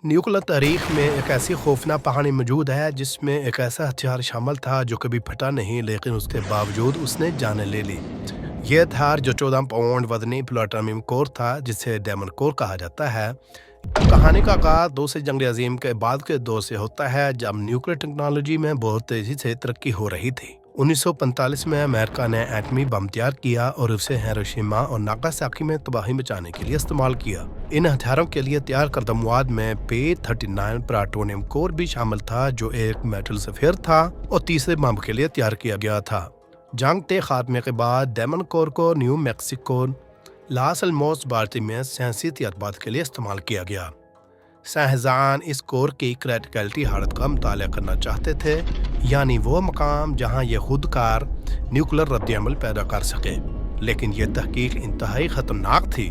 Nuclear तारीख में एक ऐसी खौफनाक कहानी मौजूद है जिसमें एक ऐसा हथियार शामिल था जो कभी फटा नहीं, लेकिन उसके बावजूद उसने जानें ले ली। यह हथियार जो 14 पाउंड वजनी प्लूटोनियम कोर था, जिसे डायमंड कोर कहा जाता है। कहानी का आगाज दूसरी जंग अजीम के बाद के दौर से होता है, जब न्यूक्लियर टेक्नोलॉजी में बहुत तेजी से तरक्की हो रही थी। 1945 में अमेरिका ने एटमी बम तैयार किया और उसे हिरोशिमा और नागासाकी में तबाही मचाने के लिए इस्तेमाल किया। इन हथियारों के लिए तैयार करदा मवाद में P-39 प्लूटोनियम कोर भी शामिल था, जो एक मेटल सफेयर था और तीसरे बम के लिए तैयार किया गया था। जंग के खात्मे के बाद डायमंड कोर को न्यू मैक्सिको लास अलमोस बाल्टी में साइंसी तजर्बात के लिए इस्तेमाल किया गया। साइंसदान इस कोर की क्रिटिकलिटी हालत का मुताला करना चाहते थे, यानी वो मकाम जहां ये खुदकार न्यूक्लियर रद्द-ए-अमल पैदा कर सके। लेकिन यह तहकीक इंतहाई ख़तरनाक थी,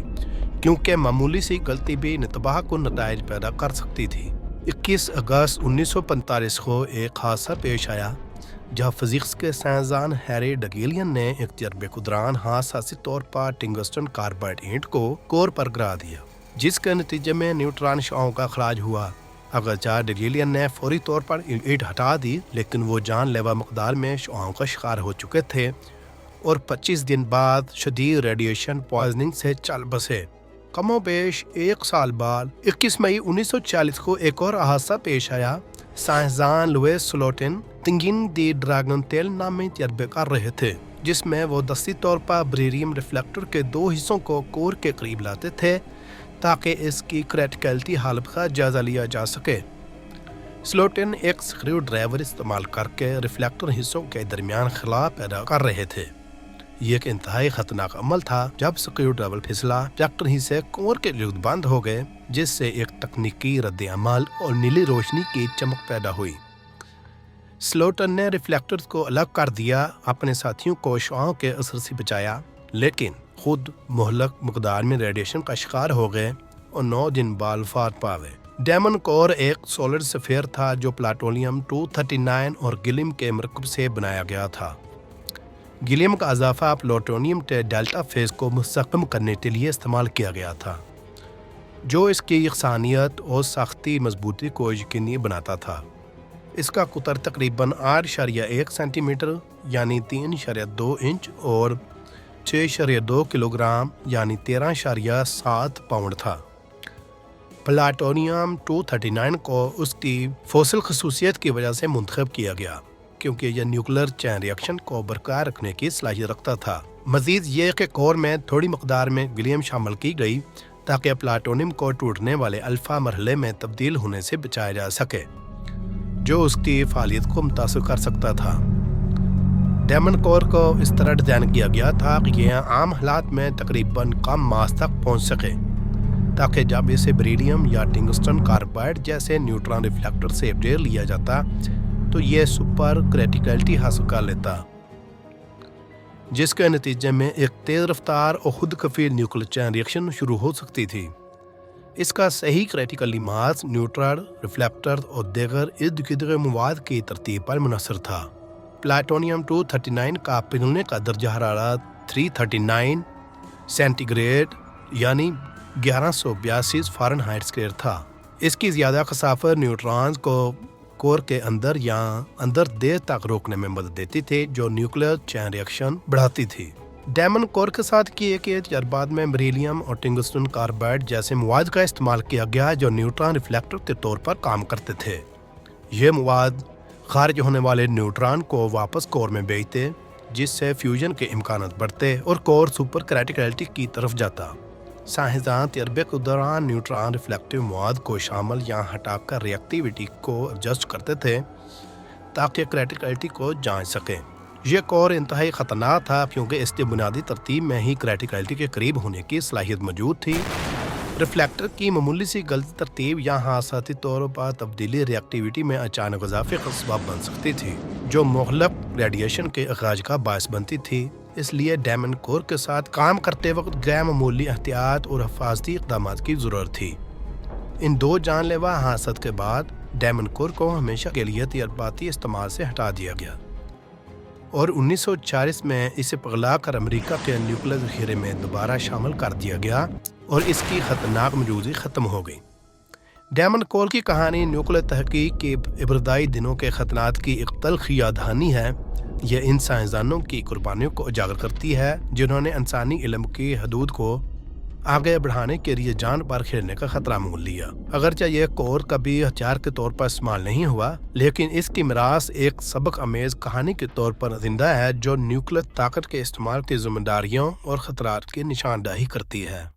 क्योंकि मामूली सी गलती भी तबाह कुन नताइज पैदा कर सकती थी। 21 अगस्त 1945 को एक हादसा पेश आया, जहाँ फिजिक्स के साइंसदान हैरी डगेलियन ने एक तजर्बे के दौरान हादसाती तौर पर टंगस्टन कार्बाइड ईंट को कोर पर गिरा दिया, जिसके नतीजे में न्यूट्रॉन शुआओं का खराज हुआ। अगरचे डगेलियन ने फौरी तौर पर ईंट हटा दी, लेकिन वो जानलेवा मकदार में शुआओं का शिकार हो चुके थे और 25 दिन बाद शदीद रेडिएशन पॉइजनिंग से चल बसे। कमोबेश एक साल बाद 21 मई 1940 को एक और हादसा पेश आया। साइंसदान लुइस स्लोटिन तिंगिन दी ड्रैगन तेल नामी तजर्बे कर रहे थे, जिसमें वो दस्ती तौर पर बेरिलियम रिफ्लेक्टर के दो हिस्सों को कोर के करीब लाते थे ताकि इसकी क्रिटिकलिटी हालत का जायजा लिया जा सके। स्लोटिन एक स्क्रू ड्राइवर इस्तेमाल करके रिफ्लेक्टर हिस्सों के दरमियान खला पैदा कर रहे थे। ये एक इंतहाई खतरनाक अमल था। जब स्क्रू ड्राइवर फिसला, रिफ्लेक्टर हिस्से कोर के इर्द बंद हो गए, जिससे एक तकनीकी रद्द-ए-अमल और नीली रोशनी की चमक पैदा हुई। स्लोटन ने रिफ्लेक्टर को अलग कर दिया, अपने साथियों को शुआओं के असर से बचाया, लेकिन खुद मुहलक मकदार में रेडिएशन का शिकार हो गए और 9 दिन बाद वफात पा गए। डायमंड कोर एक सॉलिड सफेयर था जो प्लूटोनियम 239 और गैलियम के मरकब से बनाया गया था। गैलियम का इजाफा प्लूटोनियम के डेल्टा फेज को मुस्तहकम करने के लिए इस्तेमाल किया गया था, जो इसकी यकसानियत और सख्ती मजबूती को यकीनी बनाता था। इसका कुतर तकरीबन 8.1 सेंटीमीटर यानी 3.2 इंच और 6.2 किलोग्राम यानी 13.7 पाउंड था। प्लूटोनियम 239 को उसकी फोसिल खसूसियत की वजह से मुंतखब किया गया, क्योंकि यह न्यूक्लियर चैन रिएक्शन को बरकरार रखने की सलाहियत रखता था। मजीद ये कि कोर में थोड़ी मकदार में गैलियम शामिल की गई ताकि प्लूटोनियम को टूटने वाले अल्फा मरहले में तब्दील होने से बचाया जा सके, जो उसकी फालियत को मुतासर कर सकता था। डायमंड कोर को इस तरह डिजाइन किया गया था कि यह आम हालात में तकरीबन कम मास तक पहुंच सके, ताकि जब इसे बेरिलियम या टंगस्टन कार्बाइड जैसे न्यूट्रॉन रिफ्लेक्टर से ढेर लिया जाता तो यह सुपर क्रिटिकलिटी हासिल कर लेता, जिसके नतीजे में एक तेज रफ्तार और खुद कफील न्यूक्लियर चैन रिएक्शन शुरू हो सकती थी। इसका सही क्रिटिकल मास न्यूट्रॉन रिफ्लेक्टर और दीगर इर्द गिर्द मवाद की तरतीब पर मुनहसर था। प्लूटोनियम 239 का पिघलने का दर्जा हरारत 339 सेंटीग्रेड यानी 1182 फ़ारेनहाइट स्क्वायर था। इसकी ज़्यादा कसाफत न्यूट्रॉन्स को कोर के अंदर या अंदर देर तक रोकने में मदद देती थी, जो न्यूक्लियर चैन रिएक्शन बढ़ाती थी। डायमंड कोर के साथ किए गए तजर्बात में बेरिलियम और टंगस्टन कार्बाइड जैसे मवाद का इस्तेमाल किया गया, जो न्यूट्रॉन रिफ्लेक्टर के तौर पर काम करते थे। ये मवाद खारिज होने वाले न्यूट्रॉन को वापस कोर में भेजते, जिससे फ्यूजन के इम्कान बढ़ते और कोर सुपर क्रिटिकलिटी की तरफ जाता। साइंसदान तजर्बे के दौरान न्यूट्रॉन रिफ्लेक्टिव मवाद को शामिल या हटाकर रिएक्टिविटी को एडजस्ट करते थे ताकि क्रिटिकलिटी को जांच सकें। यह कोर इंतहाई ख़तरनाक था, क्योंकि इसके बुनियादी तरतीब में ही क्रिटिकलिटी के करीब होने की सलाहियत मौजूद थी। रिफ्लेक्टर की मामूली सी गलत तरतीब या हादसाती तौर पर तब्दीली रिएक्टिविटी में अचानक इजाफे का सबब बन सकती थी, जो मुहलक रेडिएशन के अखराज का बायस बनती थी। इसलिए डायमंड कोर के साथ काम करते वक्त गैर मामूली एहतियात और हिफाजती इक़दाम की ज़रूरत थी। इन दो जानलेवा हादसों के बाद डायमंड कोर को हमेशा के लिए तजर्बाती इस्तेमाल से हटा दिया गया और 1940 में इसे पिघला कर अमेरिका के न्यूक्लियर ज़ख़ीरे में दोबारा शामिल कर दिया गया और इसकी ख़तरनाक मौजूदगी ख़त्म हो गई। ڈیمن کول کی کہانی نیوکلیر تحقیق کے ابتدائی دنوں کے خطرات کی ایک تلخ یاد دہانی ہے۔ یہ ان سائنسدانوں کی قربانیوں کو اجاگر کرتی ہے جنہوں نے انسانی علم کی حدود کو آگے بڑھانے کے لیے جان پر کھیلنے کا خطرہ مول لیا۔ اگرچہ یہ کور کبھی ہتھیار کے طور پر استعمال نہیں ہوا، لیکن اس کی میراث ایک سبق آمیز کہانی کے طور پر زندہ ہے جو نیوکلیر طاقت کے استعمال کی ذمہ داریوں اور خطرات کی نشاندہی کرتی ہے۔